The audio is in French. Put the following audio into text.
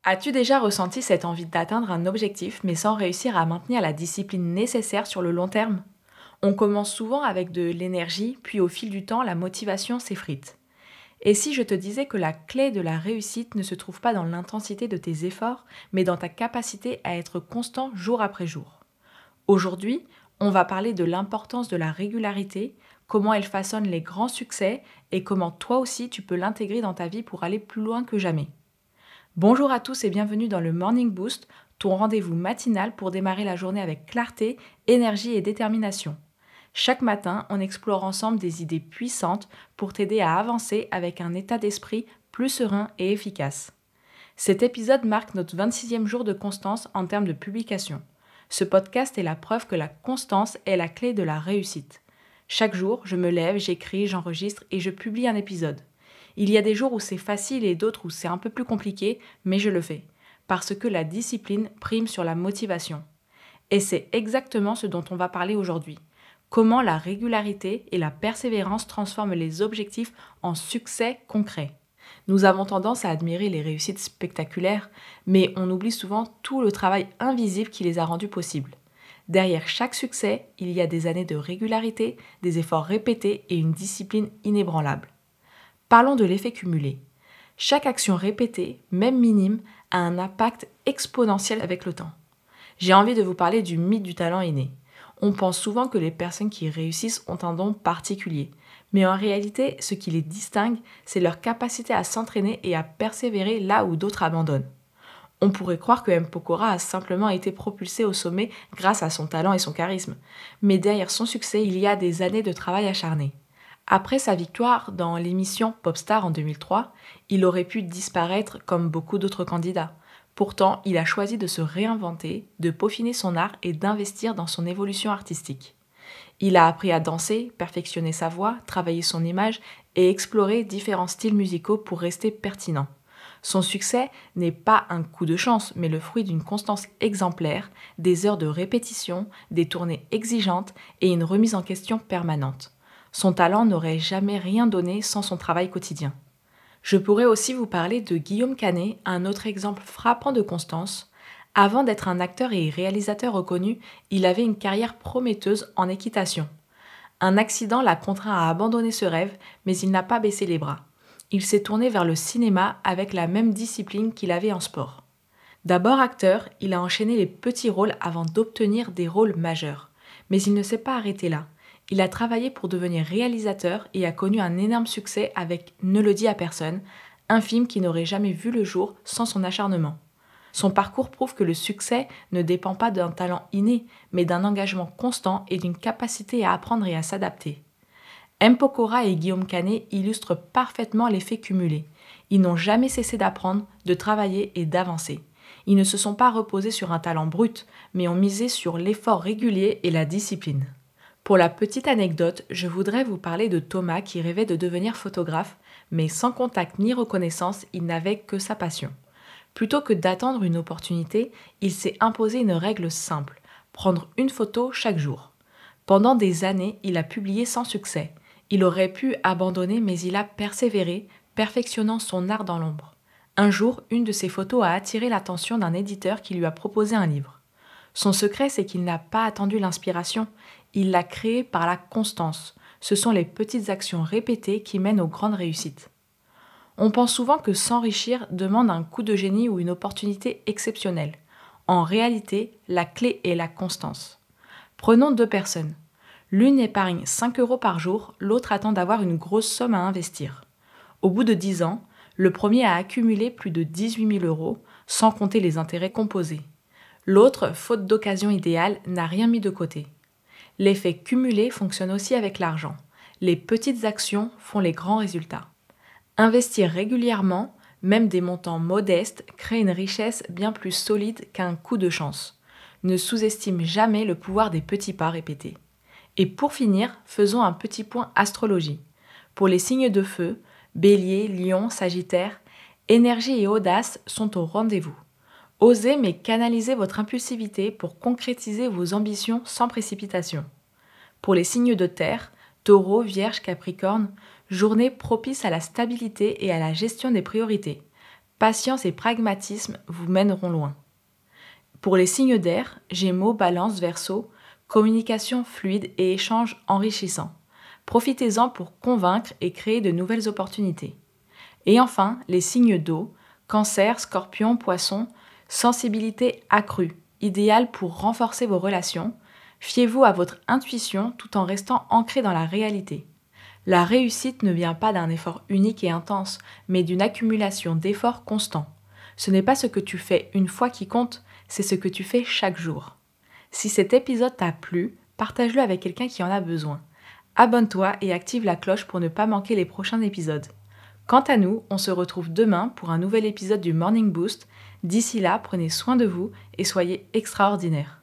As-tu déjà ressenti cette envie d'atteindre un objectif mais sans réussir à maintenir la discipline nécessaire sur le long terme? On commence souvent avec de l'énergie, puis au fil du temps, la motivation s'effrite. Et si je te disais que la clé de la réussite ne se trouve pas dans l'intensité de tes efforts, mais dans ta capacité à être constant jour après jour? Aujourd'hui, on va parler de l'importance de la régularité, comment elle façonne les grands succès et comment toi aussi tu peux l'intégrer dans ta vie pour aller plus loin que jamais. Bonjour à tous et bienvenue dans le Morning Boost, ton rendez-vous matinal pour démarrer la journée avec clarté, énergie et détermination. Chaque matin, on explore ensemble des idées puissantes pour t'aider à avancer avec un état d'esprit plus serein et efficace. Cet épisode marque notre 26e jour de constance en termes de publication. Ce podcast est la preuve que la constance est la clé de la réussite. Chaque jour, je me lève, j'écris, j'enregistre et je publie un épisode. Il y a des jours où c'est facile et d'autres où c'est un peu plus compliqué, mais je le fais. Parce que la discipline prime sur la motivation. Et c'est exactement ce dont on va parler aujourd'hui. Comment la régularité et la persévérance transforment les objectifs en succès concrets. Nous avons tendance à admirer les réussites spectaculaires, mais on oublie souvent tout le travail invisible qui les a rendus possibles. Derrière chaque succès, il y a des années de régularité, des efforts répétés et une discipline inébranlable. Parlons de l'effet cumulé. Chaque action répétée, même minime, a un impact exponentiel avec le temps. J'ai envie de vous parler du mythe du talent inné. On pense souvent que les personnes qui réussissent ont un don particulier, mais en réalité, ce qui les distingue, c'est leur capacité à s'entraîner et à persévérer là où d'autres abandonnent. On pourrait croire que M. Pokora a simplement été propulsé au sommet grâce à son talent et son charisme, mais derrière son succès, il y a des années de travail acharné. Après sa victoire dans l'émission Popstar en 2003, il aurait pu disparaître comme beaucoup d'autres candidats. Pourtant, il a choisi de se réinventer, de peaufiner son art et d'investir dans son évolution artistique. Il a appris à danser, perfectionner sa voix, travailler son image et explorer différents styles musicaux pour rester pertinent. Son succès n'est pas un coup de chance, mais le fruit d'une constance exemplaire, des heures de répétition, des tournées exigeantes et une remise en question permanente. Son talent n'aurait jamais rien donné sans son travail quotidien. Je pourrais aussi vous parler de Guillaume Canet, un autre exemple frappant de constance. Avant d'être un acteur et réalisateur reconnu, il avait une carrière prometteuse en équitation. Un accident l'a contraint à abandonner ce rêve, mais il n'a pas baissé les bras. Il s'est tourné vers le cinéma avec la même discipline qu'il avait en sport. D'abord acteur, il a enchaîné les petits rôles avant d'obtenir des rôles majeurs. Mais il ne s'est pas arrêté là. Il a travaillé pour devenir réalisateur et a connu un énorme succès avec Ne le dis à personne, un film qui n'aurait jamais vu le jour sans son acharnement. Son parcours prouve que le succès ne dépend pas d'un talent inné, mais d'un engagement constant et d'une capacité à apprendre et à s'adapter. M. Pokora et Guillaume Canet illustrent parfaitement l'effet cumulé. Ils n'ont jamais cessé d'apprendre, de travailler et d'avancer. Ils ne se sont pas reposés sur un talent brut, mais ont misé sur l'effort régulier et la discipline. Pour la petite anecdote, je voudrais vous parler de Thomas qui rêvait de devenir photographe, mais sans contact ni reconnaissance, il n'avait que sa passion. Plutôt que d'attendre une opportunité, il s'est imposé une règle simple, prendre une photo chaque jour. Pendant des années, il a publié sans succès. Il aurait pu abandonner, mais il a persévéré, perfectionnant son art dans l'ombre. Un jour, une de ses photos a attiré l'attention d'un éditeur qui lui a proposé un livre. Son secret, c'est qu'il n'a pas attendu l'inspiration, il l'a créée par la constance. Ce sont les petites actions répétées qui mènent aux grandes réussites. On pense souvent que s'enrichir demande un coup de génie ou une opportunité exceptionnelle. En réalité, la clé est la constance. Prenons deux personnes. L'une épargne 5 € par jour, l'autre attend d'avoir une grosse somme à investir. Au bout de 10 ans, le premier a accumulé plus de 18 000 €, sans compter les intérêts composés. L'autre, faute d'occasion idéale, n'a rien mis de côté. L'effet cumulé fonctionne aussi avec l'argent. Les petites actions font les grands résultats. Investir régulièrement, même des montants modestes, crée une richesse bien plus solide qu'un coup de chance. Ne sous-estime jamais le pouvoir des petits pas répétés. Et pour finir, faisons un petit point astrologie. Pour les signes de feu, Bélier, Lion, Sagittaire, énergie et audace sont au rendez-vous. Osez mais canalisez votre impulsivité pour concrétiser vos ambitions sans précipitation. Pour les signes de terre, Taureau, Vierge, Capricorne, journée propice à la stabilité et à la gestion des priorités. Patience et pragmatisme vous mèneront loin. Pour les signes d'air, Gémeaux, Balance, Verseau, communication fluide et échange enrichissant. Profitez-en pour convaincre et créer de nouvelles opportunités. Et enfin, les signes d'eau, Cancer, Scorpion, Poisson, sensibilité accrue, idéal pour renforcer vos relations. Fiez-vous à votre intuition tout en restant ancré dans la réalité. La réussite ne vient pas d'un effort unique et intense, mais d'une accumulation d'efforts constants. Ce n'est pas ce que tu fais une fois qui compte, c'est ce que tu fais chaque jour. Si cet épisode t'a plu, partage-le avec quelqu'un qui en a besoin. Abonne-toi et active la cloche pour ne pas manquer les prochains épisodes. Quant à nous, on se retrouve demain pour un nouvel épisode du Morning Boost. D'ici là, prenez soin de vous et soyez extraordinaires.